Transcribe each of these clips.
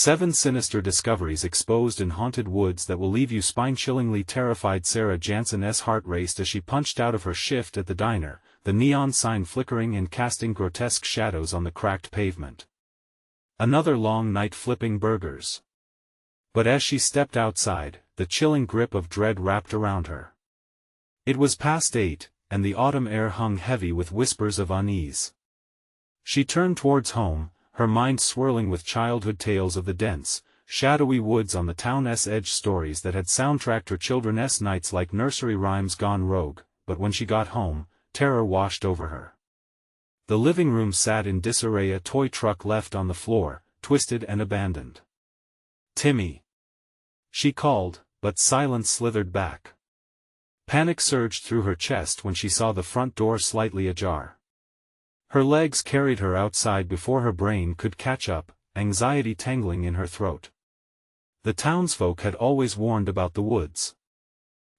7 Sinister Discoveries Exposed in Haunted Woods That Will Leave You Spine-Chillingly Terrified. Sarah Jansen's heart raced as she punched out of her shift at the diner, the neon sign flickering and casting grotesque shadows on the cracked pavement. Another long night flipping burgers. But as she stepped outside, the chilling grip of dread wrapped around her. It was past 8, and the autumn air hung heavy with whispers of unease. She turned towards home, her mind swirling with childhood tales of the dense, shadowy woods on the town's edge, stories that had soundtracked her children's nights like nursery rhymes gone rogue. But when she got home, terror washed over her. The living room sat in disarray, a toy truck left on the floor, twisted and abandoned. "Timmy!" she called, but silence slithered back. Panic surged through her chest when she saw the front door slightly ajar. Her legs carried her outside before her brain could catch up, anxiety tangling in her throat. The townsfolk had always warned about the woods.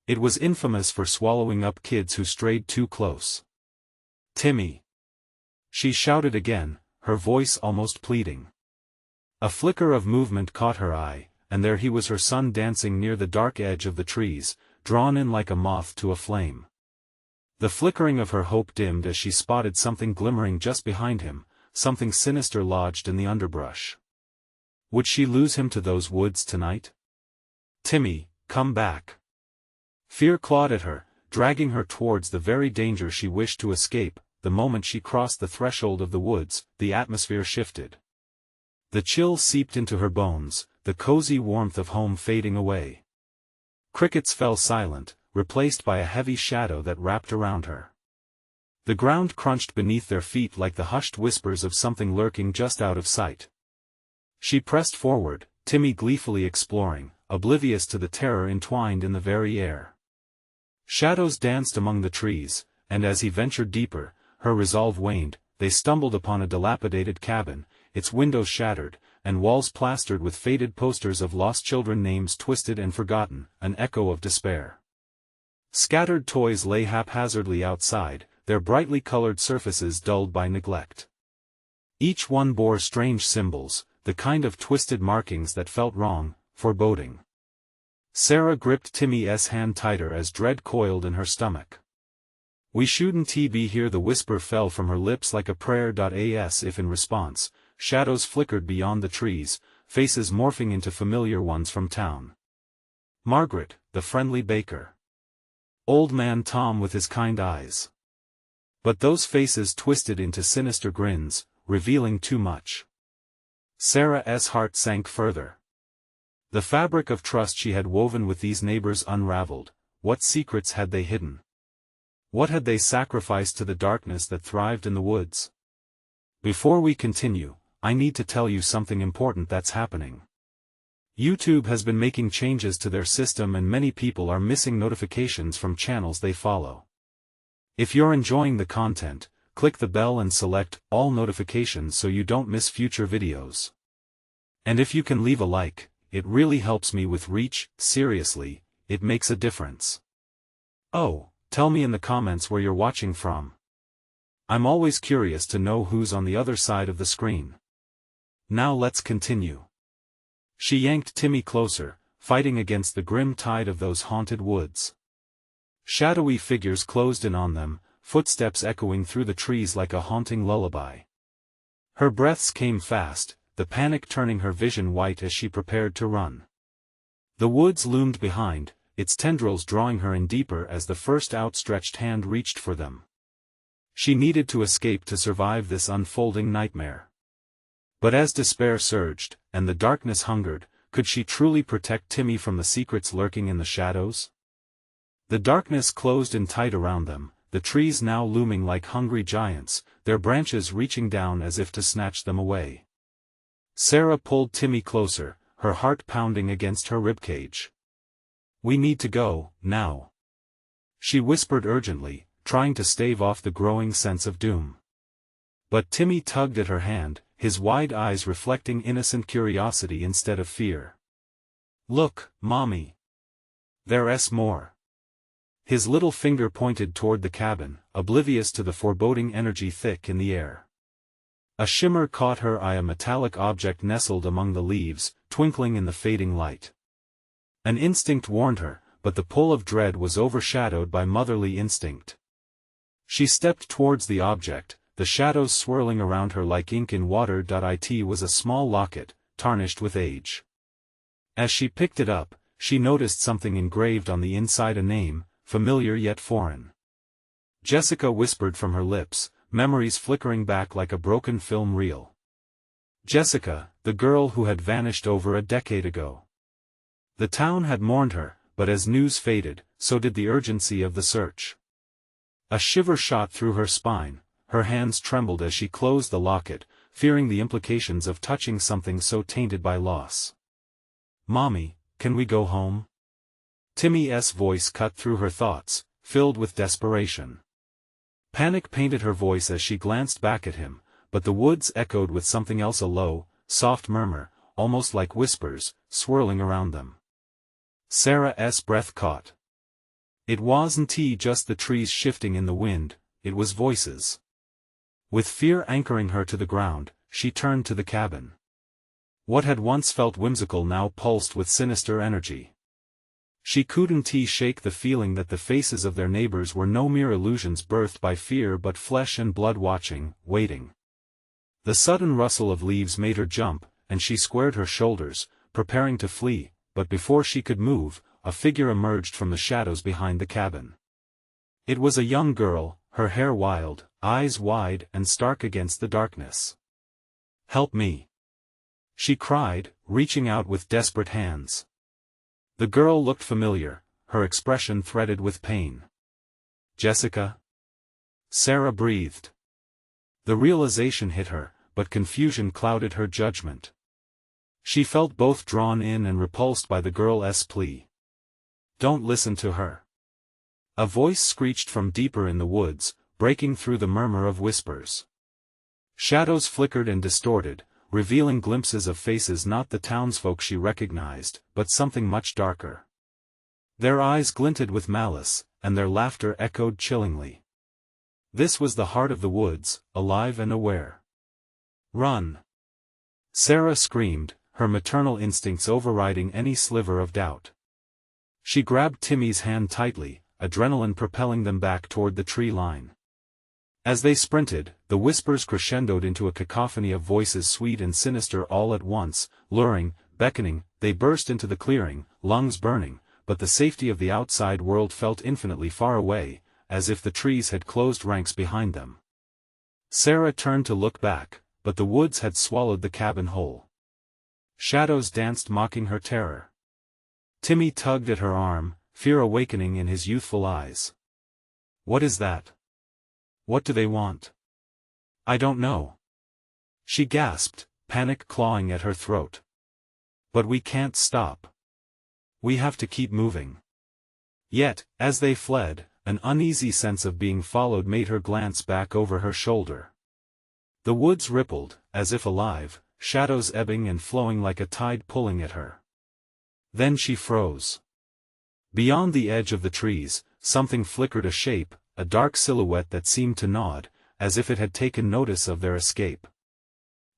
It was infamous for swallowing up kids who strayed too close. "Timmy!" she shouted again, her voice almost pleading. A flicker of movement caught her eye, and there he was, her son, dancing near the dark edge of the trees, drawn in like a moth to a flame. The flickering of her hope dimmed as she spotted something glimmering just behind him, something sinister lodged in the underbrush. Would she lose him to those woods tonight? "Timmy, come back!" Fear clawed at her, dragging her towards the very danger she wished to escape. The moment she crossed the threshold of the woods, the atmosphere shifted. The chill seeped into her bones, the cozy warmth of home fading away. Crickets fell silent, replaced by a heavy shadow that wrapped around her. The ground crunched beneath their feet like the hushed whispers of something lurking just out of sight. She pressed forward, Timmy gleefully exploring, oblivious to the terror entwined in the very air. Shadows danced among the trees, and as he ventured deeper, her resolve waned. They stumbled upon a dilapidated cabin, its windows shattered, and walls plastered with faded posters of lost children, names twisted and forgotten, an echo of despair. Scattered toys lay haphazardly outside, their brightly colored surfaces dulled by neglect. Each one bore strange symbols, the kind of twisted markings that felt wrong, foreboding. Sarah gripped Timmy's hand tighter as dread coiled in her stomach. "We shouldn't be here." The whisper fell from her lips like a prayer. As if in response, shadows flickered beyond the trees, faces morphing into familiar ones from town. Margaret, the friendly baker. Old Man Tom with his kind eyes. But those faces twisted into sinister grins, revealing too much. Sarah's heart sank further. The fabric of trust she had woven with these neighbors unraveled. What secrets had they hidden? What had they sacrificed to the darkness that thrived in the woods? Before we continue, I need to tell you something important that's happening. YouTube has been making changes to their system and many people are missing notifications from channels they follow. If you're enjoying the content, click the bell and select all notifications so you don't miss future videos. And if you can leave a like, it really helps me with reach. Seriously, it makes a difference. Oh, tell me in the comments where you're watching from. I'm always curious to know who's on the other side of the screen. Now let's continue. She yanked Timmy closer, fighting against the grim tide of those haunted woods. Shadowy figures closed in on them, footsteps echoing through the trees like a haunting lullaby. Her breaths came fast, the panic turning her vision white as she prepared to run. The woods loomed behind, its tendrils drawing her in deeper as the first outstretched hand reached for them. She needed to escape to survive this unfolding nightmare. But as despair surged, and the darkness hungered, could she truly protect Timmy from the secrets lurking in the shadows? The darkness closed in tight around them, the trees now looming like hungry giants, their branches reaching down as if to snatch them away. Sarah pulled Timmy closer, her heart pounding against her ribcage. "We need to go, now," she whispered urgently, trying to stave off the growing sense of doom. But Timmy tugged at her hand, his wide eyes reflecting innocent curiosity instead of fear. "Look, Mommy. There's more." His little finger pointed toward the cabin, oblivious to the foreboding energy thick in the air. A shimmer caught her eye, a metallic object nestled among the leaves, twinkling in the fading light. An instinct warned her, but the pull of dread was overshadowed by motherly instinct. She stepped towards the object, the shadows swirling around her like ink in water. It was a small locket, tarnished with age. As she picked it up, she noticed something engraved on the inside, a name, familiar yet foreign. Jessica whispered from her lips, memories flickering back like a broken film reel. Jessica, the girl who had vanished over a decade ago. The town had mourned her, but as news faded, so did the urgency of the search. A shiver shot through her spine, her hands trembled as she closed the locket, fearing the implications of touching something so tainted by loss. "Mommy, can we go home?" Timmy's voice cut through her thoughts, filled with desperation. Panic painted her voice as she glanced back at him, but the woods echoed with something else, a low, soft murmur, almost like whispers, swirling around them. Sarah's breath caught. It wasn't just the trees shifting in the wind, it was voices. With fear anchoring her to the ground, she turned to the cabin. What had once felt whimsical now pulsed with sinister energy. She couldn't shake the feeling that the faces of their neighbors were no mere illusions birthed by fear but flesh and blood watching, waiting. The sudden rustle of leaves made her jump, and she squared her shoulders, preparing to flee, but before she could move, a figure emerged from the shadows behind the cabin. It was a young girl, her hair wild, eyes wide and stark against the darkness. "Help me!" she cried, reaching out with desperate hands. The girl looked familiar, her expression threaded with pain. "Jessica?" Sarah breathed. The realization hit her, but confusion clouded her judgment. She felt both drawn in and repulsed by the girl's plea. "Don't listen to her." A voice screeched from deeper in the woods, breaking through the murmur of whispers. Shadows flickered and distorted, revealing glimpses of faces not the townsfolk she recognized, but something much darker. Their eyes glinted with malice, and their laughter echoed chillingly. This was the heart of the woods, alive and aware. "Run!" Sarah screamed, her maternal instincts overriding any sliver of doubt. She grabbed Timmy's hand tightly, adrenaline propelling them back toward the tree line. As they sprinted, the whispers crescendoed into a cacophony of voices, sweet and sinister all at once, luring, beckoning. They burst into the clearing, lungs burning, but the safety of the outside world felt infinitely far away, as if the trees had closed ranks behind them. Sarah turned to look back, but the woods had swallowed the cabin whole. Shadows danced mocking her terror. Timmy tugged at her arm, fear awakening in his youthful eyes. "What is that? What do they want?" "I don't know." She gasped, panic clawing at her throat. "But we can't stop. We have to keep moving." Yet, as they fled, an uneasy sense of being followed made her glance back over her shoulder. The woods rippled, as if alive, shadows ebbing and flowing like a tide pulling at her. Then she froze. Beyond the edge of the trees, something flickered, a shape, a dark silhouette that seemed to nod, as if it had taken notice of their escape.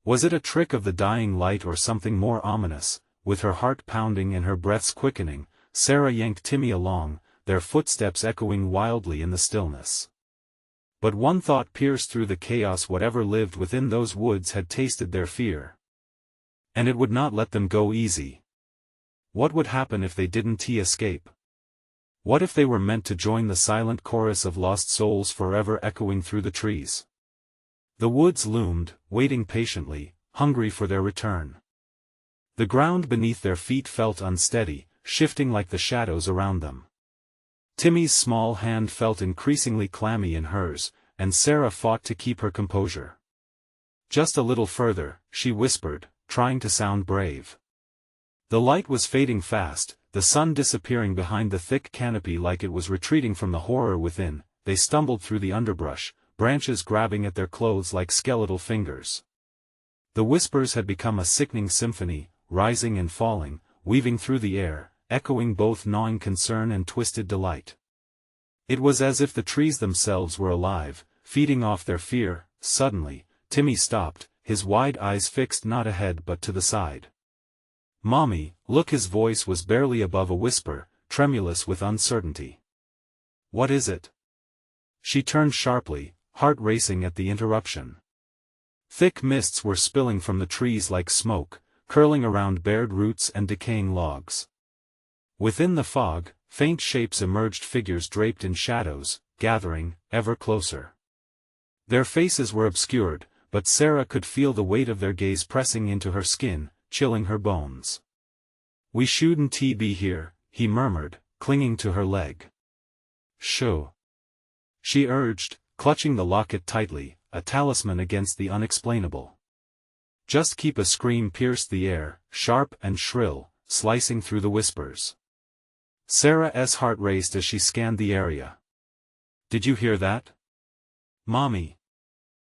Was it a trick of the dying light or something more ominous? With her heart pounding and her breaths quickening, Sarah yanked Timmy along, their footsteps echoing wildly in the stillness. But one thought pierced through the chaos: whatever lived within those woods had tasted their fear. And it would not let them go easy. What would happen if they didn't escape? What if they were meant to join the silent chorus of lost souls forever echoing through the trees? The woods loomed, waiting patiently, hungry for their return. The ground beneath their feet felt unsteady, shifting like the shadows around them. Timmy's small hand felt increasingly clammy in hers, and Sarah fought to keep her composure. "Just a little further," she whispered, trying to sound brave. The light was fading fast, the sun disappearing behind the thick canopy like it was retreating from the horror within. They stumbled through the underbrush, branches grabbing at their clothes like skeletal fingers. The whispers had become a sickening symphony, rising and falling, weaving through the air, echoing both gnawing concern and twisted delight. It was as if the trees themselves were alive, feeding off their fear. Suddenly, Timmy stopped, his wide eyes fixed not ahead but to the side. "Mommy, look." His voice was barely above a whisper, tremulous with uncertainty. "What is it?" She turned sharply, heart racing at the interruption. Thick mists were spilling from the trees like smoke, curling around bared roots and decaying logs. Within the fog, faint shapes emerged, figures draped in shadows, gathering ever closer. Their faces were obscured, but Sarah could feel the weight of their gaze pressing into her skin, chilling her bones. "We shouldn't be here," he murmured, clinging to her leg. "Shoo," she urged, clutching the locket tightly, a talisman against the unexplainable. "Just keep." A scream pierced the air, sharp and shrill, slicing through the whispers. Sarah's heart raced as she scanned the area. "Did you hear that?" "Mommy."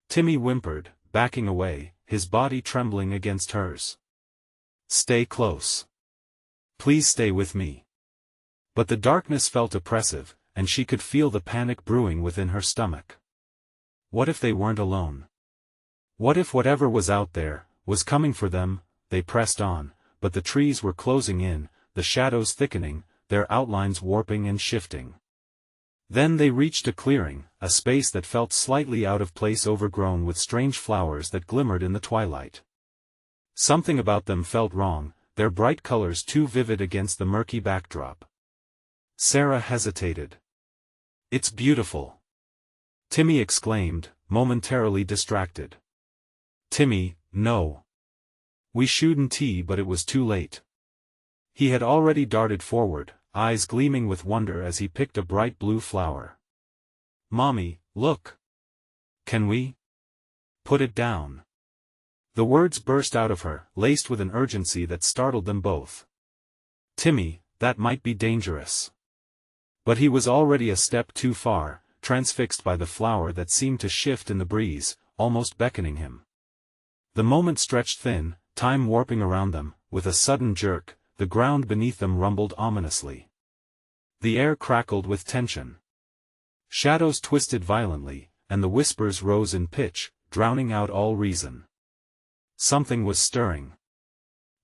Timmy whimpered, backing away, his body trembling against hers. "Stay close. Please stay with me." But the darkness felt oppressive, and she could feel the panic brewing within her stomach. What if they weren't alone? What if whatever was out there was coming for them? They pressed on, but the trees were closing in, the shadows thickening, their outlines warping and shifting. Then they reached a clearing, a space that felt slightly out of place, overgrown with strange flowers that glimmered in the twilight. Something about them felt wrong, their bright colors too vivid against the murky backdrop. Sarah hesitated. "It's beautiful," Timmy exclaimed, momentarily distracted. "Timmy, no. We shouldn't." But it was too late. He had already darted forward, eyes gleaming with wonder as he picked a bright blue flower. "Mommy, look. Can we put it down?" The words burst out of her, laced with an urgency that startled them both. "Timmy, that might be dangerous." But he was already a step too far, transfixed by the flower that seemed to shift in the breeze, almost beckoning him. The moment stretched thin, time warping around them. With a sudden jerk, the ground beneath them rumbled ominously. The air crackled with tension. Shadows twisted violently, and the whispers rose in pitch, drowning out all reason. Something was stirring.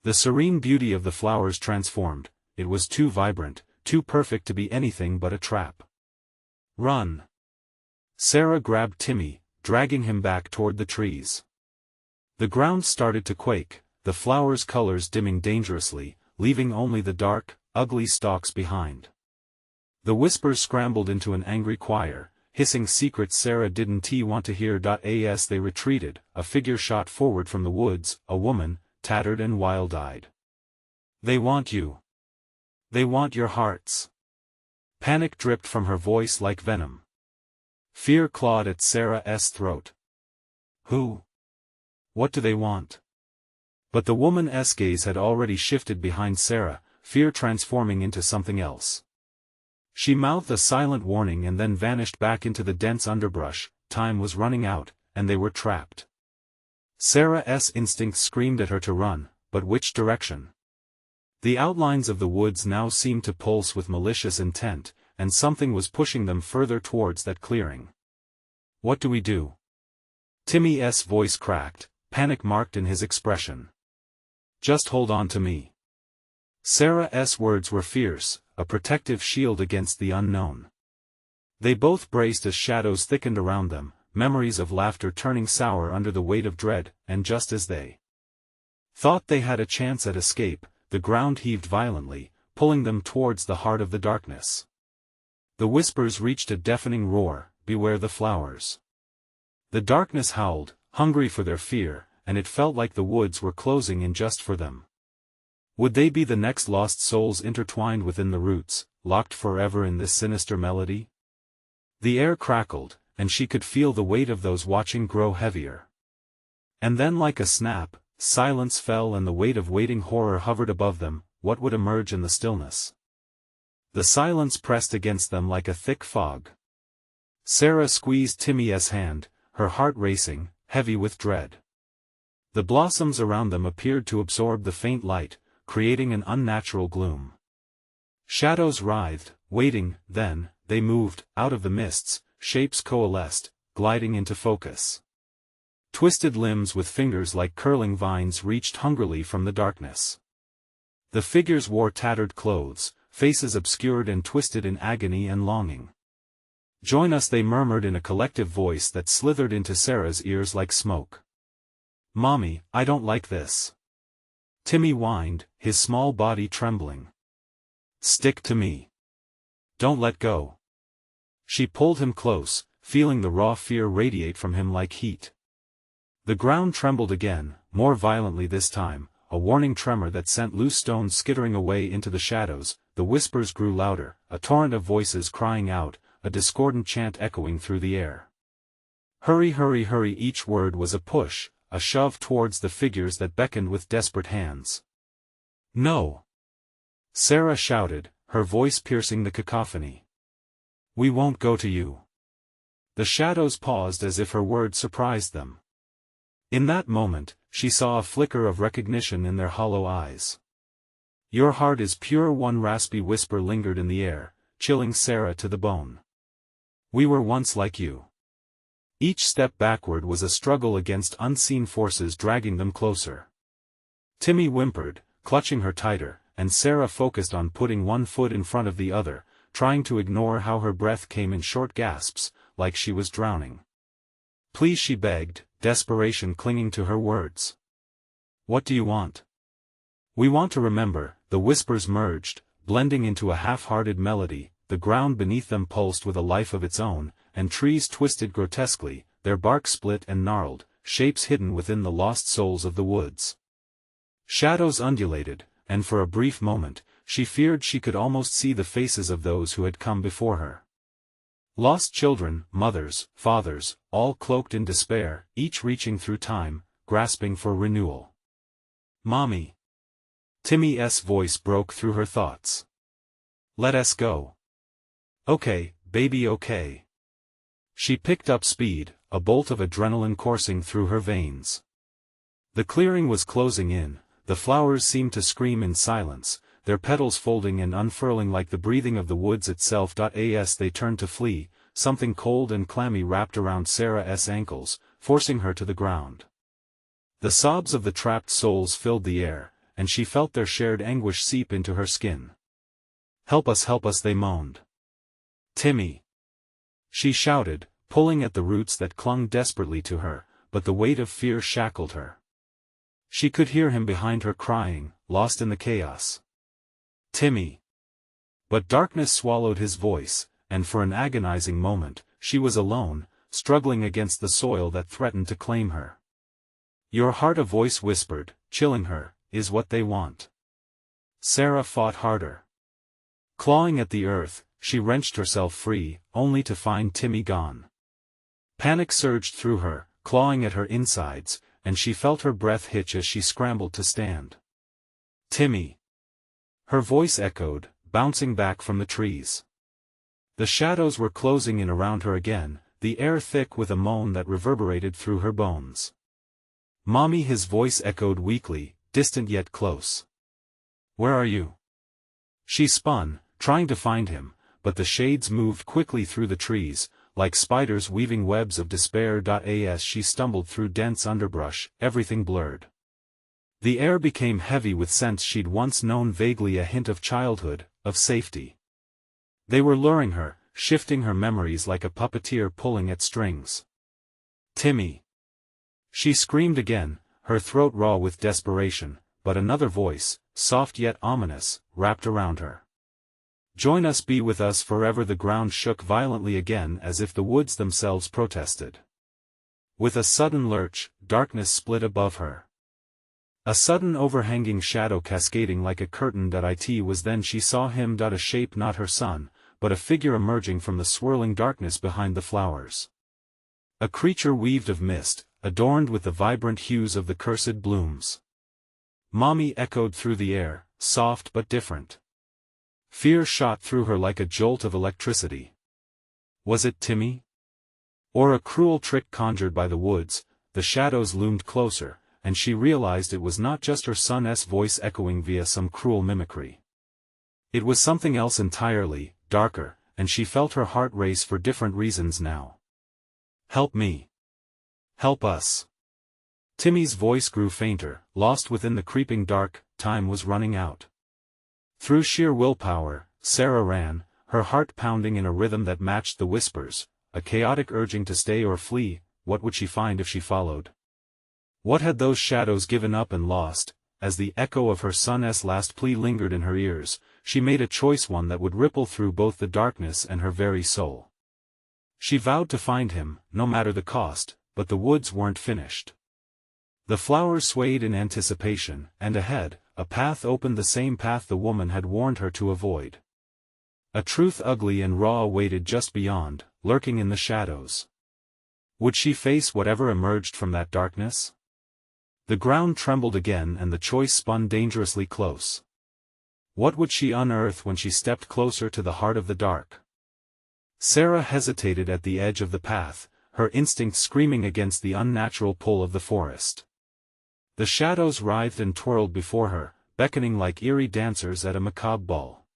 The serene beauty of the flowers transformed. It was too vibrant, too perfect to be anything but a trap. "Run!" Sarah grabbed Timmy, dragging him back toward the trees. The ground started to quake, the flowers' colors dimming dangerously, leaving only the dark, ugly stalks behind. The whispers scrambled into an angry choir, hissing secrets Sarah didn't want to hear. As they retreated, a figure shot forward from the woods, a woman, tattered and wild-eyed. "They want you. They want your hearts." Panic dripped from her voice like venom. Fear clawed at Sarah's throat. "Who? What do they want?" But the woman's gaze had already shifted behind Sarah, fear transforming into something else. She mouthed a silent warning and then vanished back into the dense underbrush. Time was running out, and they were trapped. Sarah's instincts screamed at her to run, but which direction? The outlines of the woods now seemed to pulse with malicious intent, and something was pushing them further towards that clearing. "What do we do?" Timmy's voice cracked, panic marked in his expression. "Just hold on to me." Sarah's words were fierce, a protective shield against the unknown. They both braced as shadows thickened around them, memories of laughter turning sour under the weight of dread, and just as they thought they had a chance at escape, the ground heaved violently, pulling them towards the heart of the darkness. The whispers reached a deafening roar, "Beware the flowers." The darkness howled, hungry for their fear, and it felt like the woods were closing in just for them. Would they be the next lost souls intertwined within the roots, locked forever in this sinister melody? The air crackled, and she could feel the weight of those watching grow heavier. And then like a snap, silence fell and the weight of waiting horror hovered above them. What would emerge in the stillness? The silence pressed against them like a thick fog. Sarah squeezed Timmy's hand, her heart racing, heavy with dread. The blossoms around them appeared to absorb the faint light, creating an unnatural gloom. Shadows writhed, waiting, then, they moved, out of the mists, shapes coalesced, gliding into focus. Twisted limbs with fingers like curling vines reached hungrily from the darkness. The figures wore tattered clothes, faces obscured and twisted in agony and longing. "Join us," they murmured in a collective voice that slithered into Sarah's ears like smoke. "Mommy, I don't like this." Timmy whined, his small body trembling. "Stick to me. Don't let go." She pulled him close, feeling the raw fear radiate from him like heat. The ground trembled again, more violently this time, a warning tremor that sent loose stones skittering away into the shadows. The whispers grew louder, a torrent of voices crying out, a discordant chant echoing through the air. "Hurry, hurry, hurry!" Each word was a push, a shove towards the figures that beckoned with desperate hands. "No!" Sarah shouted, her voice piercing the cacophony. "We won't go to you." The shadows paused as if her words surprised them. In that moment, she saw a flicker of recognition in their hollow eyes. "Your heart is pure," one raspy whisper lingered in the air, chilling Sarah to the bone. "We were once like you." Each step backward was a struggle against unseen forces dragging them closer. Timmy whimpered, clutching her tighter, and Sarah focused on putting one foot in front of the other, trying to ignore how her breath came in short gasps, like she was drowning. "Please," she begged, desperation clinging to her words. "What do you want?" "We want to remember." The whispers merged, blending into a half-hearted melody. The ground beneath them pulsed with a life of its own, and trees twisted grotesquely, their bark split and gnarled, shapes hidden within the lost souls of the woods. Shadows undulated, and for a brief moment, she feared she could almost see the faces of those who had come before her. Lost children, mothers, fathers, all cloaked in despair, each reaching through time, grasping for renewal. "Mommy." Timmy's voice broke through her thoughts. "Let us go." "Okay, baby, okay." She picked up speed, a bolt of adrenaline coursing through her veins. The clearing was closing in, the flowers seemed to scream in silence, their petals folding and unfurling like the breathing of the woods itself. As they turned to flee, something cold and clammy wrapped around Sarah's ankles, forcing her to the ground. The sobs of the trapped souls filled the air, and she felt their shared anguish seep into her skin. Help us," they moaned. "Timmy!" she shouted, pulling at the roots that clung desperately to her, but the weight of fear shackled her. She could hear him behind her crying, lost in the chaos. "Timmy!" But darkness swallowed his voice, and for an agonizing moment, she was alone, struggling against the soil that threatened to claim her. "Your heart," a voice whispered, chilling her, "is what they want." Sarah fought harder. Clawing at the earth, she wrenched herself free, only to find Timmy gone. Panic surged through her, clawing at her insides, and she felt her breath hitch as she scrambled to stand. "Timmy!" Her voice echoed, bouncing back from the trees. The shadows were closing in around her again, the air thick with a moan that reverberated through her bones. "Mommy," his voice echoed weakly, distant yet close. "Where are you?" She spun, trying to find him, but the shades moved quickly through the trees, like spiders weaving webs of despair. As she stumbled through dense underbrush, everything blurred. The air became heavy with scents she'd once known, vaguely a hint of childhood, of safety. They were luring her, shifting her memories like a puppeteer pulling at strings. "Timmy!" She screamed again, her throat raw with desperation, but another voice, soft yet ominous, wrapped around her. "Join us, be with us forever." The ground shook violently again as if the woods themselves protested. With a sudden lurch, darkness split above her. A sudden overhanging shadow cascading like a curtain. It was then she saw him. A shape, not her son, but a figure emerging from the swirling darkness behind the flowers. A creature weaved of mist, adorned with the vibrant hues of the cursed blooms. "Mommy!" echoed through the air, soft but different. Fear shot through her like a jolt of electricity. Was it Timmy? Or a cruel trick conjured by the woods? The shadows loomed closer, and she realized it was not just her son's voice echoing via some cruel mimicry. It was something else entirely, darker, and she felt her heart race for different reasons now. "Help me! Help us!" Timmy's voice grew fainter, lost within the creeping dark. Time was running out. Through sheer willpower, Sarah ran, her heart pounding in a rhythm that matched the whispers, a chaotic urging to stay or flee. What would she find if she followed? What had those shadows given up and lost? As the echo of her son's last plea lingered in her ears, she made a choice, one that would ripple through both the darkness and her very soul. She vowed to find him, no matter the cost, but the woods weren't finished. The flowers swayed in anticipation, and ahead, a path opened, the same path the woman had warned her to avoid. A truth ugly and raw awaited just beyond, lurking in the shadows. Would she face whatever emerged from that darkness? The ground trembled again and the choice spun dangerously close. What would she unearth when she stepped closer to the heart of the dark? Sarah hesitated at the edge of the path, her instinct screaming against the unnatural pull of the forest. The shadows writhed and twirled before her, beckoning like eerie dancers at a macabre ball.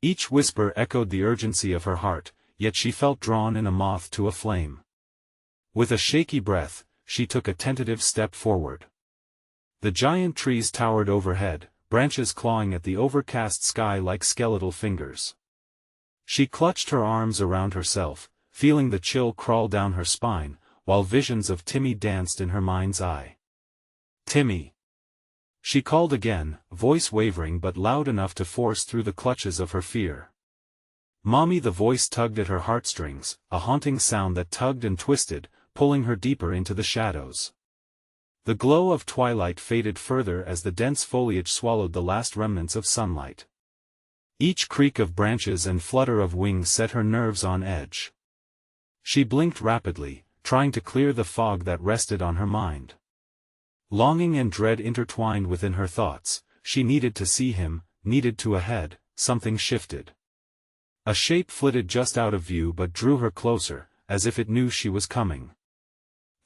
Each whisper echoed the urgency of her heart, yet she felt drawn in a moth to a flame. With a shaky breath, she took a tentative step forward. The giant trees towered overhead, branches clawing at the overcast sky like skeletal fingers. She clutched her arms around herself, feeling the chill crawl down her spine, while visions of Timmy danced in her mind's eye. "Timmy!" She called again, voice wavering but loud enough to force through the clutches of her fear. "Mommy!" The voice tugged at her heartstrings, a haunting sound that tugged and twisted, pulling her deeper into the shadows. The glow of twilight faded further as the dense foliage swallowed the last remnants of sunlight. Each creak of branches and flutter of wings set her nerves on edge. She blinked rapidly, trying to clear the fog that rested on her mind. Longing and dread intertwined within her thoughts. She needed to see him, needed to ahead. Something shifted. A shape flitted just out of view but drew her closer, as if it knew she was coming.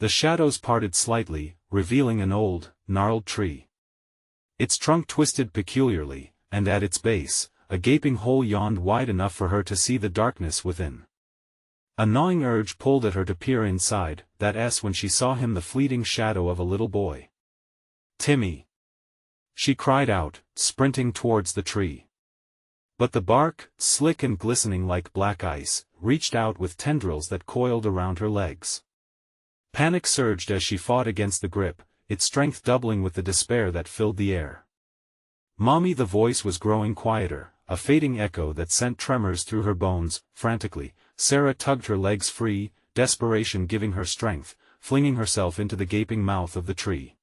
The shadows parted slightly, revealing an old, gnarled tree. Its trunk twisted peculiarly, and at its base, a gaping hole yawned wide enough for her to see the darkness within. A gnawing urge pulled at her to peer inside, when she saw him, the fleeting shadow of a little boy. "Timmy!" she cried out, sprinting towards the tree. But the bark, slick and glistening like black ice, reached out with tendrils that coiled around her legs. Panic surged as she fought against the grip, its strength doubling with the despair that filled the air. "Mommy!" The voice was growing quieter, a fading echo that sent tremors through her bones. Frantically, Sarah tugged her legs free, desperation giving her strength, flinging herself into the gaping mouth of the tree.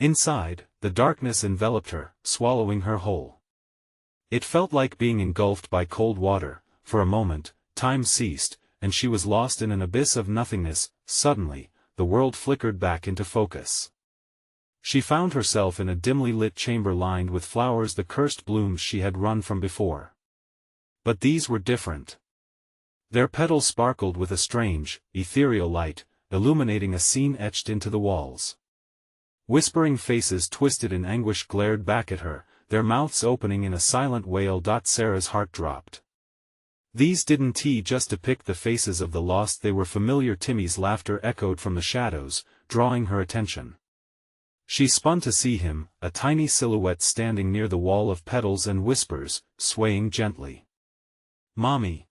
Inside, the darkness enveloped her, swallowing her whole. It felt like being engulfed by cold water. For a moment, time ceased, and she was lost in an abyss of nothingness. Suddenly, the world flickered back into focus. She found herself in a dimly lit chamber lined with flowers, the cursed blooms she had run from before. But these were different. Their petals sparkled with a strange, ethereal light, illuminating a scene etched into the walls. Whispering faces twisted in anguish glared back at her, their mouths opening in a silent wail. Sarah's heart dropped. These didn't just depict the faces of the lost, they were familiar. Timmy's laughter echoed from the shadows, drawing her attention. She spun to see him, a tiny silhouette standing near the wall of petals and whispers, swaying gently. "Mommy!"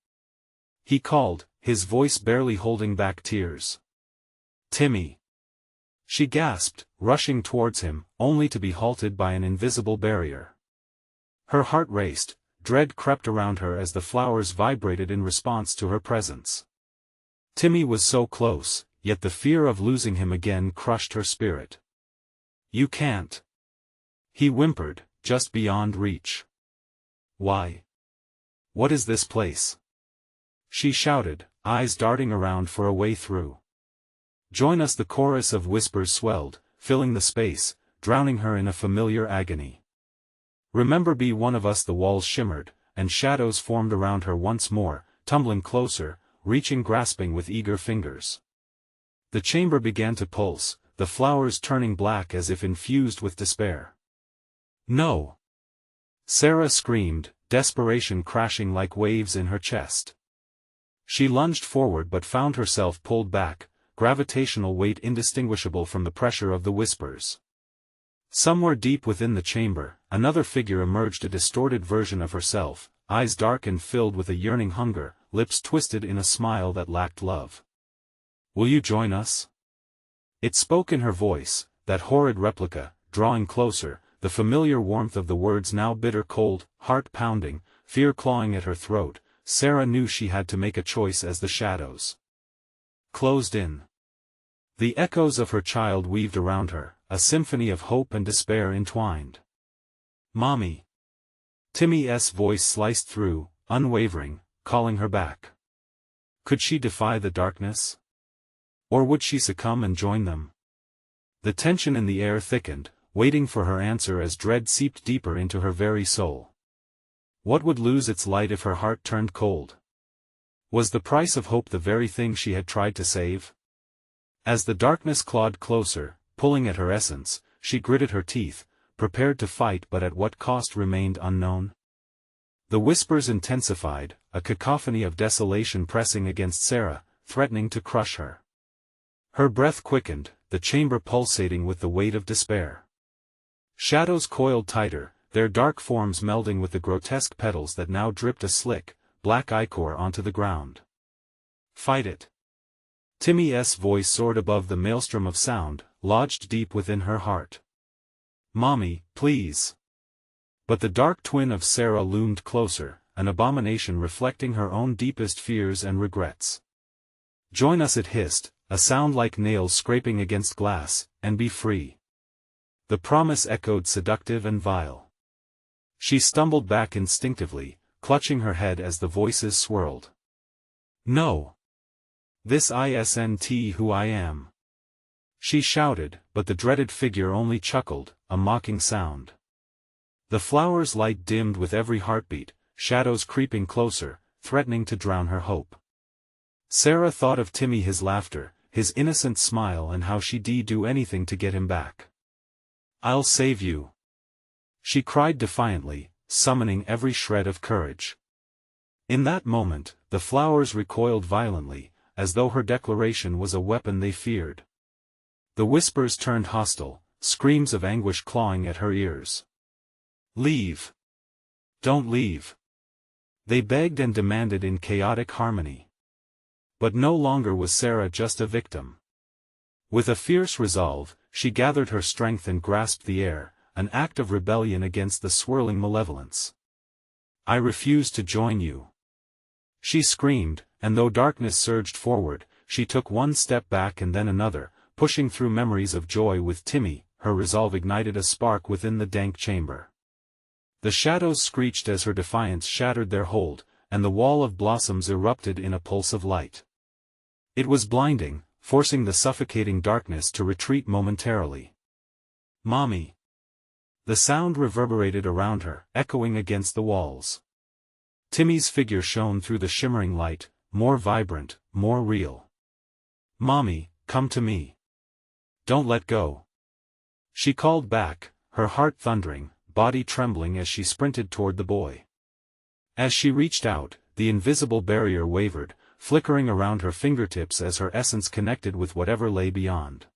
he called, his voice barely holding back tears. "Timmy!" she gasped, rushing towards him, only to be halted by an invisible barrier. Her heart raced, dread crept around her as the flowers vibrated in response to her presence. Timmy was so close, yet the fear of losing him again crushed her spirit. "You can't," he whimpered, just beyond reach. "Why? What is this place?" she shouted, eyes darting around for a way through. "Join us!" The chorus of whispers swelled, filling the space, drowning her in a familiar agony. "Remember, be one of us." The walls shimmered, and shadows formed around her once more, tumbling closer, reaching, grasping with eager fingers. The chamber began to pulse, the flowers turning black as if infused with despair. "No!" Sarah screamed, desperation crashing like waves in her chest. She lunged forward but found herself pulled back, gravitational weight indistinguishable from the pressure of the whispers. Somewhere deep within the chamber, another figure emerged, a distorted version of herself, eyes dark and filled with a yearning hunger, lips twisted in a smile that lacked love. "Will you join us?" It spoke in her voice, that horrid replica, drawing closer, the familiar warmth of the words now bitter cold, heart pounding, fear clawing at her throat. Sarah knew she had to make a choice as the shadows closed in. The echoes of her child weaved around her, a symphony of hope and despair entwined. "Mommy!" Timmy's voice sliced through, unwavering, calling her back. Could she defy the darkness? Or would she succumb and join them? The tension in the air thickened, waiting for her answer as dread seeped deeper into her very soul. What would lose its light if her heart turned cold? Was the price of hope the very thing she had tried to save? As the darkness clawed closer, pulling at her essence, she gritted her teeth, prepared to fight, but at what cost remained unknown. The whispers intensified, a cacophony of desolation pressing against Sarah, threatening to crush her. Her breath quickened, the chamber pulsating with the weight of despair. Shadows coiled tighter, their dark forms melding with the grotesque petals that now dripped a slick, black ichor onto the ground. "Fight it!" Timmy's voice soared above the maelstrom of sound, lodged deep within her heart. "Mommy, please!" But the dark twin of Sarah loomed closer, an abomination reflecting her own deepest fears and regrets. "Join us," it hissed, a sound like nails scraping against glass, "and be free." The promise echoed seductive and vile. She stumbled back instinctively, clutching her head as the voices swirled. "No! This isn't who I am!" She shouted, but the dreaded figure only chuckled, a mocking sound. The flower's light dimmed with every heartbeat, shadows creeping closer, threatening to drown her hope. Sarah thought of Timmy, his laughter, his innocent smile, and how she'd do anything to get him back. "I'll save you!" she cried defiantly, summoning every shred of courage. In that moment, the flowers recoiled violently, as though her declaration was a weapon they feared. The whispers turned hostile, screams of anguish clawing at her ears. "Leave! Don't leave!" they begged and demanded in chaotic harmony. But no longer was Sarah just a victim. With a fierce resolve, she gathered her strength and grasped the air, an act of rebellion against the swirling malevolence. "I refuse to join you!" she screamed, and though darkness surged forward, she took one step back and then another, pushing through memories of joy with Timmy. Her resolve ignited a spark within the dank chamber. The shadows screeched as her defiance shattered their hold, and the wall of blossoms erupted in a pulse of light. It was blinding, forcing the suffocating darkness to retreat momentarily. "Mommy!" The sound reverberated around her, echoing against the walls. Timmy's figure shone through the shimmering light, more vibrant, more real. "Mommy, come to me. Don't let go!" she called back, her heart thundering, body trembling as she sprinted toward the boy. As she reached out, the invisible barrier wavered, flickering around her fingertips as her essence connected with whatever lay beyond.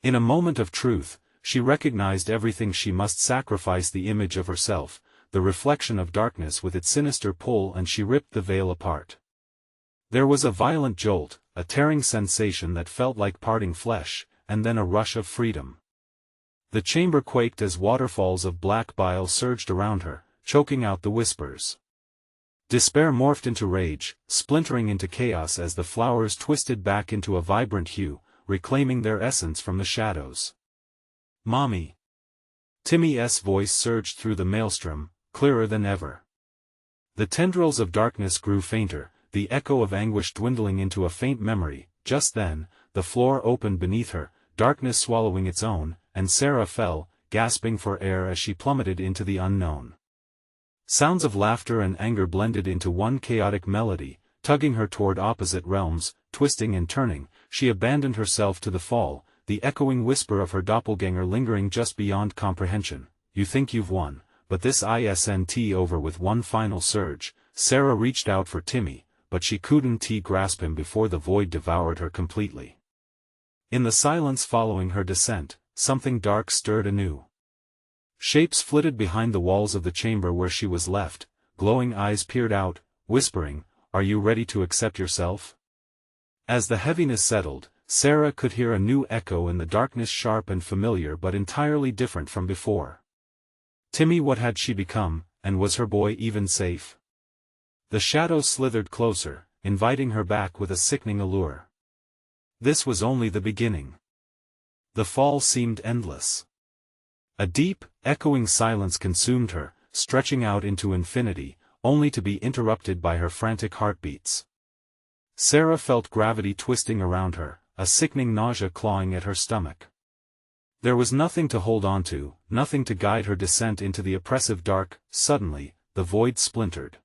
In a moment of truth, she recognized everything. She must sacrifice the image of herself, the reflection of darkness with its sinister pull, and she ripped the veil apart. There was a violent jolt, a tearing sensation that felt like parting flesh, and then a rush of freedom. The chamber quaked as waterfalls of black bile surged around her, choking out the whispers. Despair morphed into rage, splintering into chaos as the flowers twisted back into a vibrant hue, reclaiming their essence from the shadows. "Mommy!" Timmy's voice surged through the maelstrom, clearer than ever. The tendrils of darkness grew fainter, the echo of anguish dwindling into a faint memory. Just then, the floor opened beneath her, darkness swallowing its own, and Sarah fell, gasping for air as she plummeted into the unknown. Sounds of laughter and anger blended into one chaotic melody, tugging her toward opposite realms. Twisting and turning, she abandoned herself to the fall, the echoing whisper of her doppelganger lingering just beyond comprehension. "You think you've won, but this isn't over." With one final surge, Sarah reached out for Timmy, but she couldn't grasp him before the void devoured her completely. In the silence following her descent, something dark stirred anew. Shapes flitted behind the walls of the chamber where she was left, glowing eyes peered out, whispering, "Are you ready to accept yourself?" As the heaviness settled, Sarah could hear a new echo in the darkness, sharp and familiar but entirely different from before. Timmy, what had she become, and was her boy even safe? The shadows slithered closer, inviting her back with a sickening allure. This was only the beginning. The fall seemed endless. A deep, echoing silence consumed her, stretching out into infinity, only to be interrupted by her frantic heartbeats. Sarah felt gravity twisting around her, a sickening nausea clawing at her stomach. There was nothing to hold on to, nothing to guide her descent into the oppressive dark. Suddenly, the void splintered.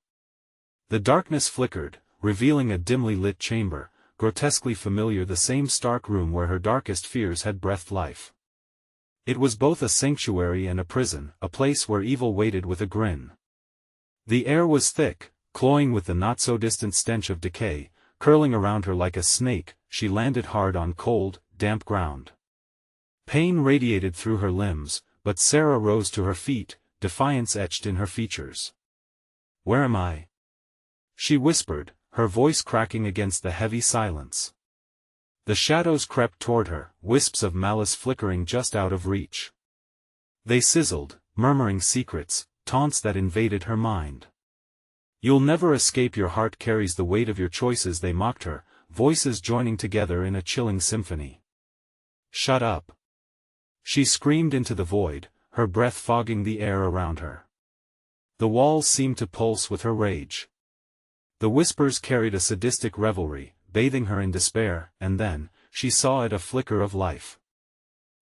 The darkness flickered, revealing a dimly lit chamber, grotesquely familiar, the same stark room where her darkest fears had breathed life. It was both a sanctuary and a prison, a place where evil waited with a grin. The air was thick, cloying with the not-so-distant stench of decay, curling around her like a snake. She landed hard on cold, damp ground. Pain radiated through her limbs, but Sarah rose to her feet, defiance etched in her features. "Where am I?" she whispered, her voice cracking against the heavy silence. The shadows crept toward her, wisps of malice flickering just out of reach. They sizzled, murmuring secrets, taunts that invaded her mind. "You'll never escape, your heart carries the weight of your choices," they mocked her, voices joining together in a chilling symphony. "Shut up!" she screamed into the void, her breath fogging the air around her. The walls seemed to pulse with her rage. The whispers carried a sadistic revelry, bathing her in despair, and then, she saw it, a flicker of life.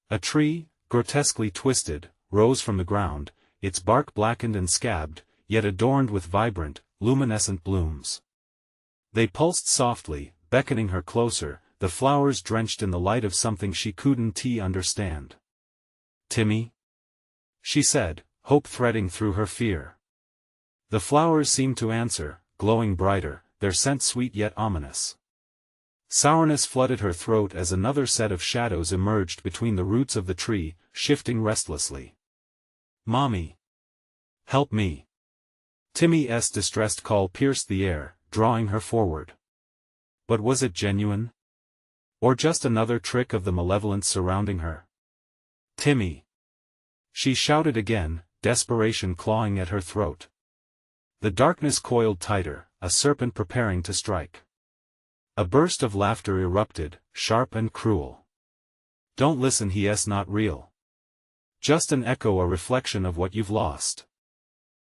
A tree, grotesquely twisted, rose from the ground, its bark blackened and scabbed, yet adorned with vibrant, luminescent blooms. They pulsed softly, beckoning her closer, the flowers drenched in the light of something she couldn't understand. "Timmy?" she said, hope threading through her fear. The flowers seemed to answer, glowing brighter, their scent sweet yet ominous. Sourness flooded her throat as another set of shadows emerged between the roots of the tree, shifting restlessly. "Mommy! Help me!" Timmy's distressed call pierced the air, drawing her forward. But was it genuine? Or just another trick of the malevolence surrounding her? "Timmy!" she shouted again, desperation clawing at her throat. The darkness coiled tighter, a serpent preparing to strike. A burst of laughter erupted, sharp and cruel. "Don't listen, he's not real. Just an echo, a reflection of what you've lost."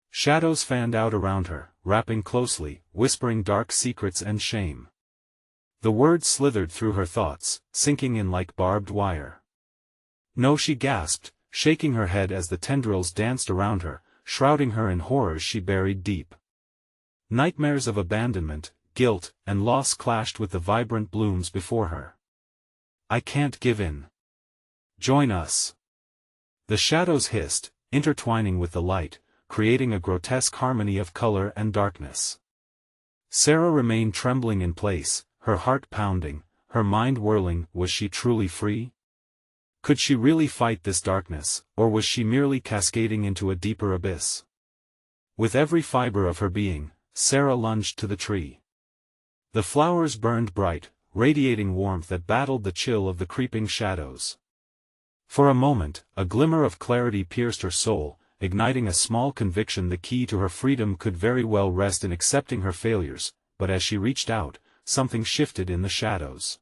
Shadows fanned out around her, wrapping closely, whispering dark secrets and shame. The words slithered through her thoughts, sinking in like barbed wire. "No," she gasped, shaking her head as the tendrils danced around her, shrouding her in horrors she buried deep. Nightmares of abandonment, guilt, and loss clashed with the vibrant blooms before her. "I can't give in. Join us." The shadows hissed, intertwining with the light, creating a grotesque harmony of color and darkness. Sarah remained trembling in place, her heart pounding, her mind whirling. Was she truly free? Could she really fight this darkness, or was she merely cascading into a deeper abyss? With every fiber of her being, Sarah lunged to the tree. The flowers burned bright, radiating warmth that battled the chill of the creeping shadows. For a moment, a glimmer of clarity pierced her soul, igniting a small conviction the key to her freedom could very well rest in accepting her failures, but as she reached out, something shifted in the shadows.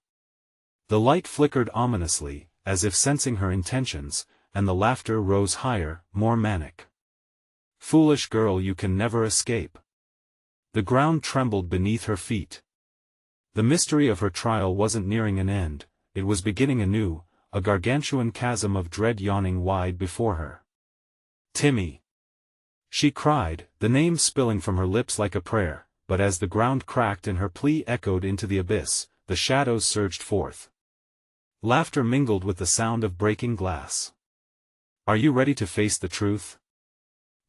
The light flickered ominously, as if sensing her intentions, and the laughter rose higher, more manic. "Foolish girl, you can never escape." The ground trembled beneath her feet. The mystery of her trial wasn't nearing an end, it was beginning anew, a gargantuan chasm of dread yawning wide before her. "Timmy!" she cried, the name spilling from her lips like a prayer, but as the ground cracked and her plea echoed into the abyss, the shadows surged forth. Laughter mingled with the sound of breaking glass. "Are you ready to face the truth?"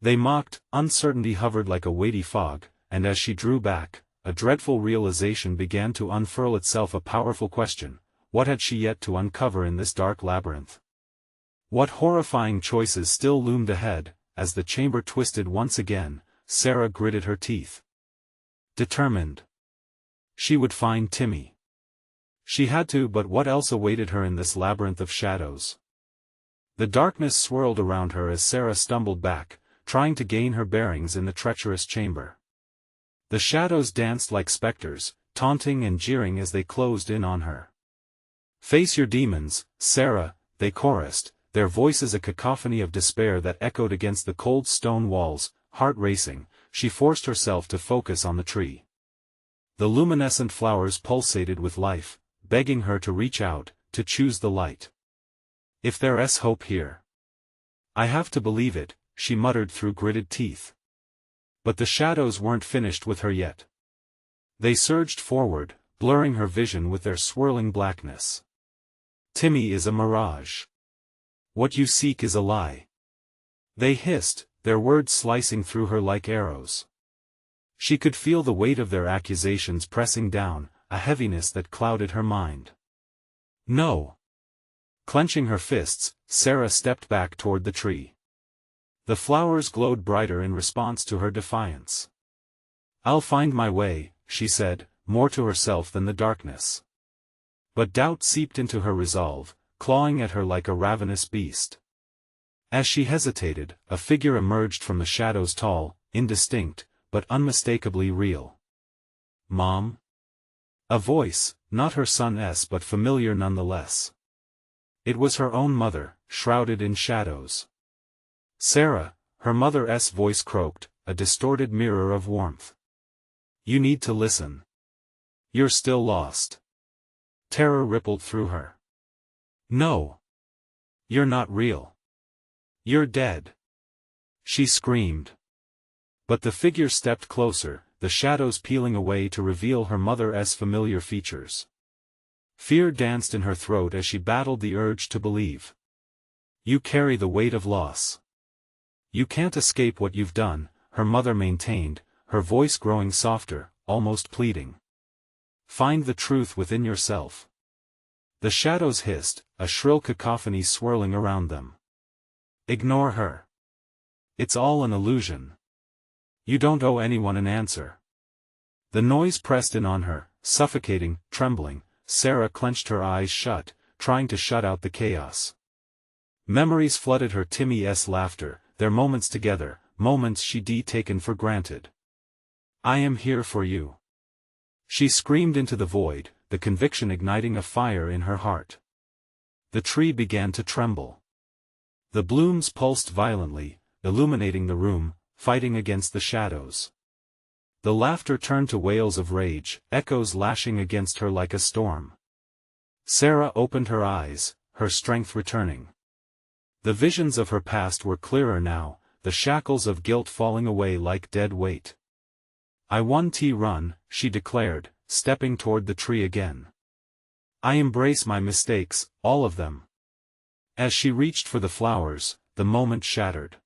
they mocked. Uncertainty hovered like a weighty fog, and as she drew back, a dreadful realization began to unfurl itself, a powerful question. what had she yet to uncover in this dark labyrinth? What horrifying choices still loomed ahead? As the chamber twisted once again, Sarah gritted her teeth. Determined. She would find Timmy. She had to, but what else awaited her in this labyrinth of shadows? The darkness swirled around her as Sarah stumbled back, trying to gain her bearings in the treacherous chamber. The shadows danced like specters, taunting and jeering as they closed in on her. "Face your demons, Sarah," they chorused, their voices a cacophony of despair that echoed against the cold stone walls. Heart racing, she forced herself to focus on the tree. The luminescent flowers pulsated with life, begging her to reach out, to choose the light. "If there's hope here. I have to believe it," she muttered through gritted teeth. But the shadows weren't finished with her yet. They surged forward, blurring her vision with their swirling blackness. "Timmy is a mirage. What you seek is a lie," they hissed, their words slicing through her like arrows. She could feel the weight of their accusations pressing down, a heaviness that clouded her mind. "No." Clenching her fists, Sarah stepped back toward the tree. The flowers glowed brighter in response to her defiance. "I'll find my way," she said, more to herself than the darkness. But doubt seeped into her resolve, clawing at her like a ravenous beast. As she hesitated, a figure emerged from the shadows, tall, indistinct, but unmistakably real. "Mom?" A voice, not her son's but familiar nonetheless. It was her own mother, shrouded in shadows. "Sarah," her mother's voice croaked, a distorted mirror of warmth. "You need to listen. You're still lost." Terror rippled through her. "No. You're not real. You're dead," she screamed. But the figure stepped closer, the shadows peeling away to reveal her mother's familiar features. Fear danced in her throat as she battled the urge to believe. "You carry the weight of loss. You can't escape what you've done," her mother maintained, her voice growing softer, almost pleading. "Find the truth within yourself." The shadows hissed, a shrill cacophony swirling around them. "Ignore her. It's all an illusion. You don't owe anyone an answer." The noise pressed in on her, suffocating, trembling. Sarah clenched her eyes shut, trying to shut out the chaos. Memories flooded her. Timmy's laughter, their moments together, moments she'd taken for granted. "I am here for you," she screamed into the void, the conviction igniting a fire in her heart. The tree began to tremble. The blooms pulsed violently, illuminating the room, fighting against the shadows. The laughter turned to wails of rage, echoes lashing against her like a storm. Sarah opened her eyes, her strength returning. The visions of her past were clearer now, the shackles of guilt falling away like dead weight. "I won run," she declared, stepping toward the tree again. "I embrace my mistakes, all of them." As she reached for the flowers, the moment shattered.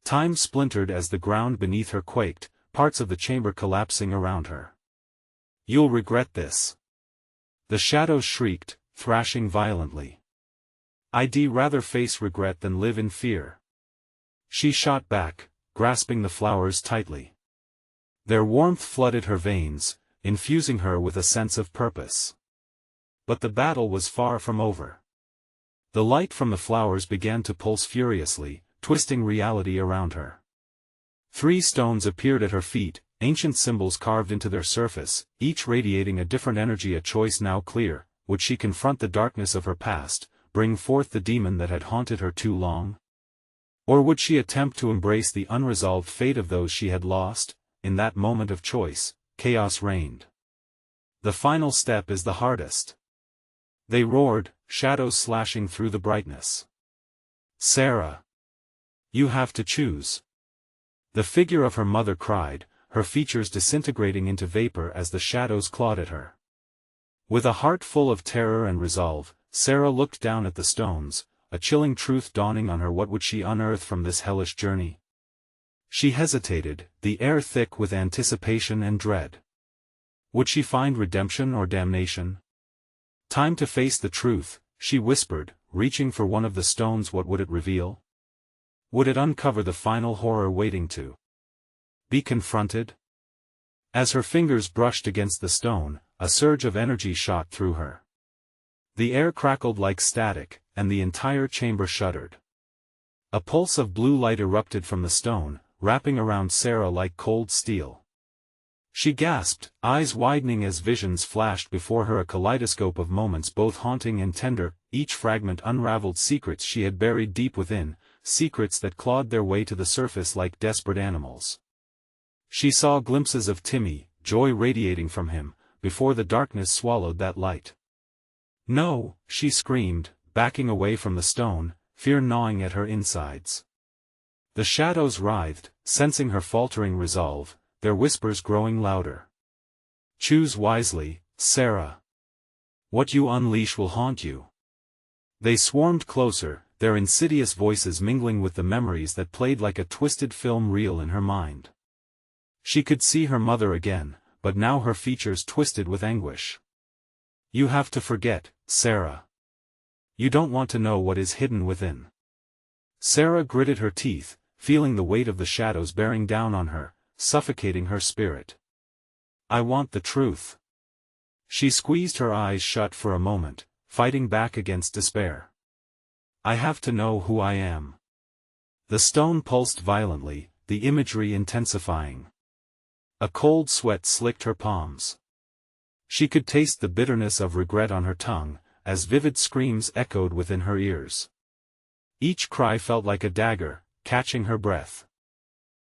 Time splintered as the ground beneath her quaked, parts of the chamber collapsing around her. "You'll regret this." The shadows shrieked, thrashing violently. "I'd rather face regret than live in fear." She shot back, grasping the flowers tightly. Their warmth flooded her veins, infusing her with a sense of purpose. But the battle was far from over. The light from the flowers began to pulse furiously, twisting reality around her. 3 stones appeared at her feet, ancient symbols carved into their surface, each radiating a different energy. A choice now clear: would she confront the darkness of her past, bring forth the demon that had haunted her too long? Or would she attempt to embrace the unresolved fate of those she had lost? In that moment of choice, chaos reigned. "The final step is the hardest," they roared, shadows slashing through the brightness. "Sarah, you have to choose." The figure of her mother cried, her features disintegrating into vapor as the shadows clawed at her. With a heart full of terror and resolve, Sarah looked down at the stones, a chilling truth dawning on her. What would she unearth from this hellish journey? She hesitated, the air thick with anticipation and dread. Would she find redemption or damnation? Time to face the truth, she whispered, reaching for one of the stones. What would it reveal? Would it uncover the final horror waiting to be confronted? As her fingers brushed against the stone, a surge of energy shot through her. The air crackled like static, and the entire chamber shuddered. A pulse of blue light erupted from the stone, wrapping around Sarah like cold steel. She gasped, eyes widening as visions flashed before her, a kaleidoscope of moments both haunting and tender, each fragment unraveled secrets she had buried deep within, secrets that clawed their way to the surface like desperate animals. She saw glimpses of Timmy, joy radiating from him, before the darkness swallowed that light. No, she screamed, backing away from the stone, fear gnawing at her insides. The shadows writhed, sensing her faltering resolve, their whispers growing louder. Choose wisely, Sarah. What you unleash will haunt you. They swarmed closer, their insidious voices mingling with the memories that played like a twisted film reel in her mind. She could see her mother again, but now her features twisted with anguish. You have to forget, Sarah. You don't want to know what is hidden within. Sarah gritted her teeth, feeling the weight of the shadows bearing down on her, suffocating her spirit. I want the truth. She squeezed her eyes shut for a moment, fighting back against despair. I have to know who I am. The stone pulsed violently, the imagery intensifying. A cold sweat slicked her palms. She could taste the bitterness of regret on her tongue, as vivid screams echoed within her ears. Each cry felt like a dagger, catching her breath.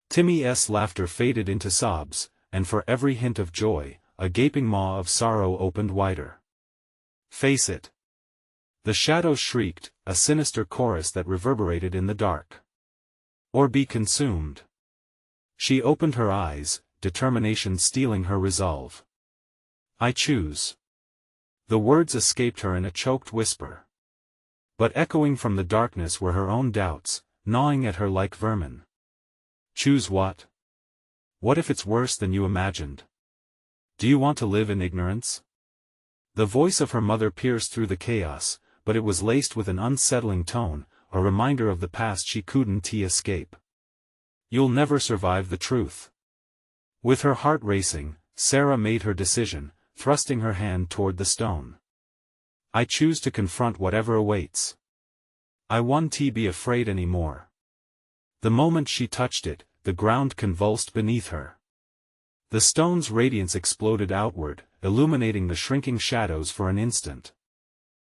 Timmy's laughter faded into sobs, and for every hint of joy, a gaping maw of sorrow opened wider. Face it. The shadows shrieked, a sinister chorus that reverberated in the dark. Or be consumed. She opened her eyes, determination stealing her resolve. I choose. The words escaped her in a choked whisper. But echoing from the darkness were her own doubts, gnawing at her like vermin. Choose what? What if it's worse than you imagined? Do you want to live in ignorance? The voice of her mother pierced through the chaos, but it was laced with an unsettling tone, a reminder of the past she couldn't escape. You'll never survive the truth. With her heart racing, Sarah made her decision, thrusting her hand toward the stone. I choose to confront whatever awaits. I won't be afraid anymore. The moment she touched it, the ground convulsed beneath her. The stone's radiance exploded outward, illuminating the shrinking shadows for an instant.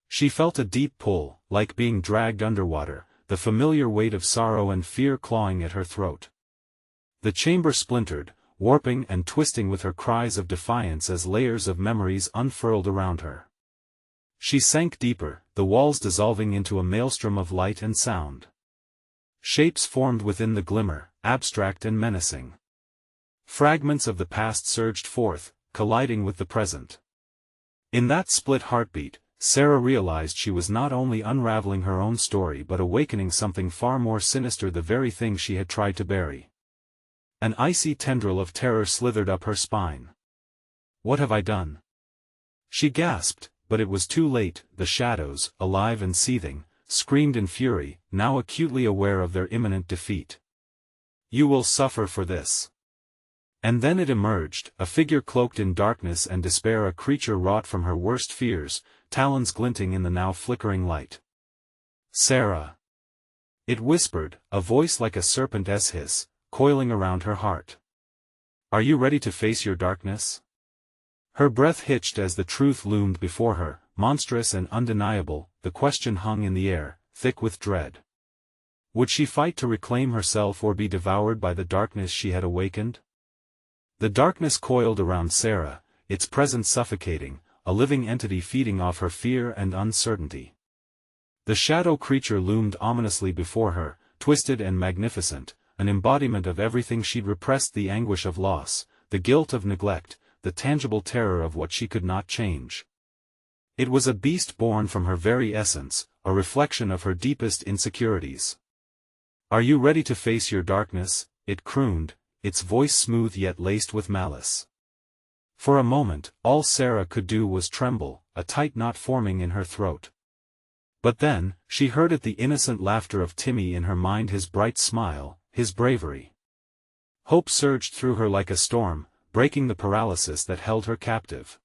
She felt a deep pull, like being dragged underwater, the familiar weight of sorrow and fear clawing at her throat. The chamber splintered, warping and twisting with her cries of defiance as layers of memories unfurled around her. She sank deeper, the walls dissolving into a maelstrom of light and sound. Shapes formed within the glimmer, abstract and menacing. Fragments of the past surged forth, colliding with the present. In that split heartbeat, Sarah realized she was not only unraveling her own story but awakening something far more sinister, the very thing she had tried to bury. An icy tendril of terror slithered up her spine. What have I done? She gasped, but it was too late. The shadows, alive and seething, screamed in fury, now acutely aware of their imminent defeat. You will suffer for this. And then it emerged, a figure cloaked in darkness and despair, a creature wrought from her worst fears, talons glinting in the now flickering light. Sarah. It whispered, a voice like a serpent's hiss, coiling around her heart. Are you ready to face your darkness? Her breath hitched as the truth loomed before her, monstrous and undeniable. The question hung in the air, thick with dread. Would she fight to reclaim herself or be devoured by the darkness she had awakened? The darkness coiled around Sarah, its presence suffocating, a living entity feeding off her fear and uncertainty. The shadow creature loomed ominously before her, twisted and magnificent, an embodiment of everything she'd repressed: the anguish of loss, the guilt of neglect, the tangible terror of what she could not change. It was a beast born from her very essence, a reflection of her deepest insecurities. Are you ready to face your darkness? It crooned, its voice smooth yet laced with malice. For a moment, all Sarah could do was tremble, a tight knot forming in her throat. But then, she heard it, the innocent laughter of Timmy in her mind, his bright smile, his bravery. Hope surged through her like a storm, breaking the paralysis that held her captive.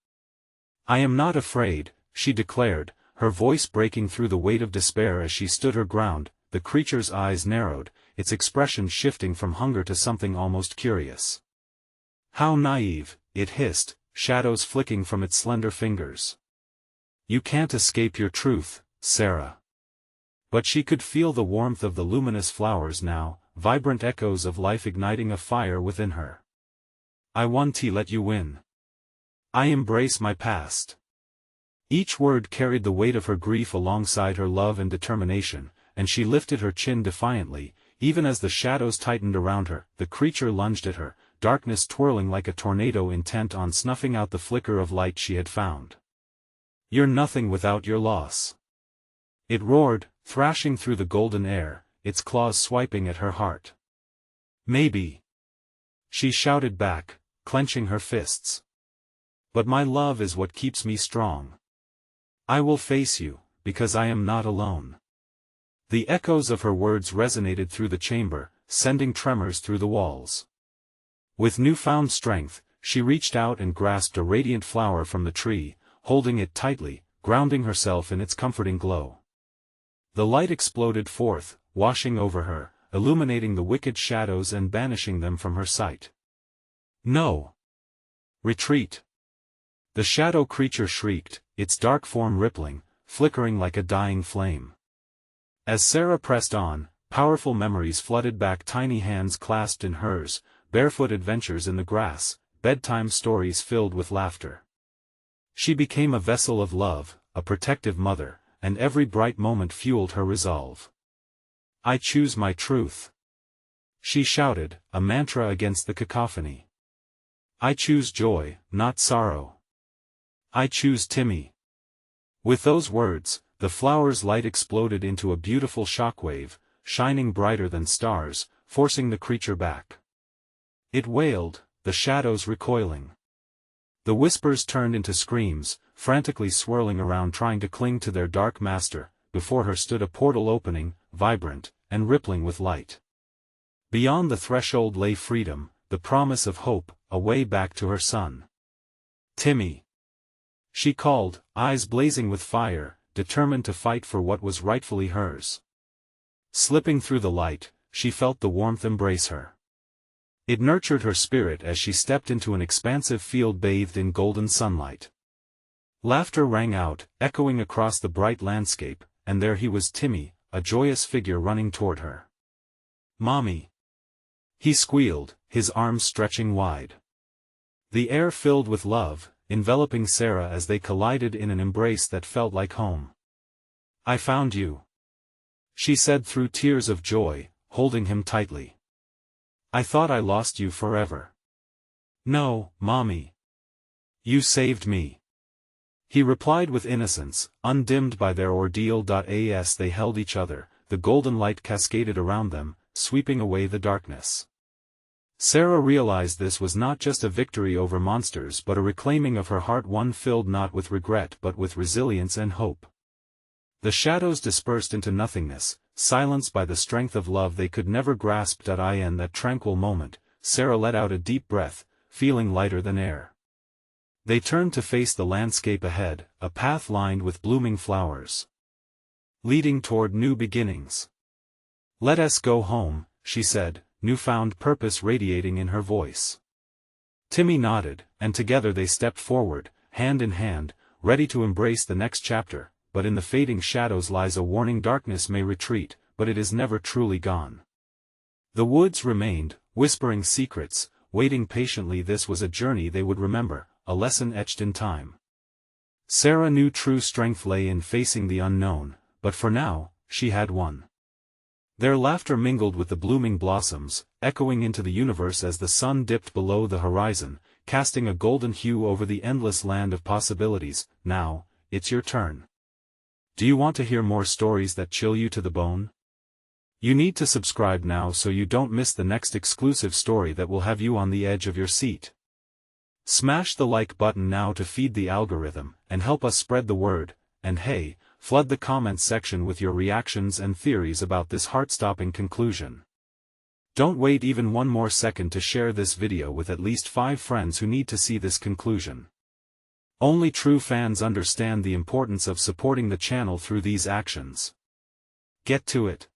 "I am not afraid," she declared, her voice breaking through the weight of despair as she stood her ground. The creature's eyes narrowed, its expression shifting from hunger to something almost curious. "How naive," it hissed, shadows flicking from its slender fingers. "You can't escape your truth, Sarah." But she could feel the warmth of the luminous flowers now, vibrant echoes of life igniting a fire within her. "I want to let you win. I embrace my past." Each word carried the weight of her grief alongside her love and determination, and she lifted her chin defiantly. Even as the shadows tightened around her, the creature lunged at her, darkness twirling like a tornado intent on snuffing out the flicker of light she had found. "You're nothing without your loss," it roared, thrashing through the golden air, its claws swiping at her heart. "Maybe," she shouted back, clenching her fists. "But my love is what keeps me strong. I will face you, because I am not alone." The echoes of her words resonated through the chamber, sending tremors through the walls. With newfound strength, she reached out and grasped a radiant flower from the tree, holding it tightly, grounding herself in its comforting glow. The light exploded forth, washing over her, illuminating the wicked shadows and banishing them from her sight. "No! Retreat!" the shadow creature shrieked, its dark form rippling, flickering like a dying flame. As Sarah pressed on, powerful memories flooded back, tiny hands clasped in hers, barefoot adventures in the grass, bedtime stories filled with laughter. She became a vessel of love, a protective mother, and every bright moment fueled her resolve. "I choose my truth," she shouted, a mantra against the cacophony. "I choose joy, not sorrow. I choose Timmy." With those words, the flower's light exploded into a beautiful shockwave, shining brighter than stars, forcing the creature back. It wailed, the shadows recoiling. The whispers turned into screams, frantically swirling around, trying to cling to their dark master. Before her stood a portal opening, vibrant, and rippling with light. Beyond the threshold lay freedom, the promise of hope, a way back to her son. "Timmy!" she called, eyes blazing with fire, determined to fight for what was rightfully hers. Slipping through the light, she felt the warmth embrace her. It nurtured her spirit as she stepped into an expansive field bathed in golden sunlight. Laughter rang out, echoing across the bright landscape, and there he was, Timmy, a joyous figure running toward her. "Mommy!" he squealed, his arms stretching wide. The air filled with love, enveloping Sarah as they collided in an embrace that felt like home. "I found you," she said through tears of joy, holding him tightly. "I thought I lost you forever." "No, Mommy. You saved me," he replied with innocence, undimmed by their ordeal. As they held each other, the golden light cascaded around them, sweeping away the darkness. Sarah realized this was not just a victory over monsters but a reclaiming of her heart, one filled not with regret but with resilience and hope. The shadows dispersed into nothingness, silenced by the strength of love they could never grasp. In that tranquil moment, Sarah let out a deep breath, feeling lighter than air. They turned to face the landscape ahead, a path lined with blooming flowers, leading toward new beginnings. "Let us go home," she said, newfound purpose radiating in her voice. Timmy nodded, and together they stepped forward, hand in hand, ready to embrace the next chapter. But in the fading shadows lies a warning: darkness may retreat, but it is never truly gone. The woods remained, whispering secrets, waiting patiently. This was a journey they would remember, a lesson etched in time. Sarah knew true strength lay in facing the unknown, but for now, she had one. Their laughter mingled with the blooming blossoms, echoing into the universe as the sun dipped below the horizon, casting a golden hue over the endless land of possibilities. "Now, it's your turn. Do you want to hear more stories that chill you to the bone? You need to subscribe now so you don't miss the next exclusive story that will have you on the edge of your seat. Smash the like button now to feed the algorithm, and help us spread the word, and hey, flood the comments section with your reactions and theories about this heart-stopping conclusion. Don't wait even one more second to share this video with at least 5 friends who need to see this conclusion. Only true fans understand the importance of supporting the channel through these actions. Get to it.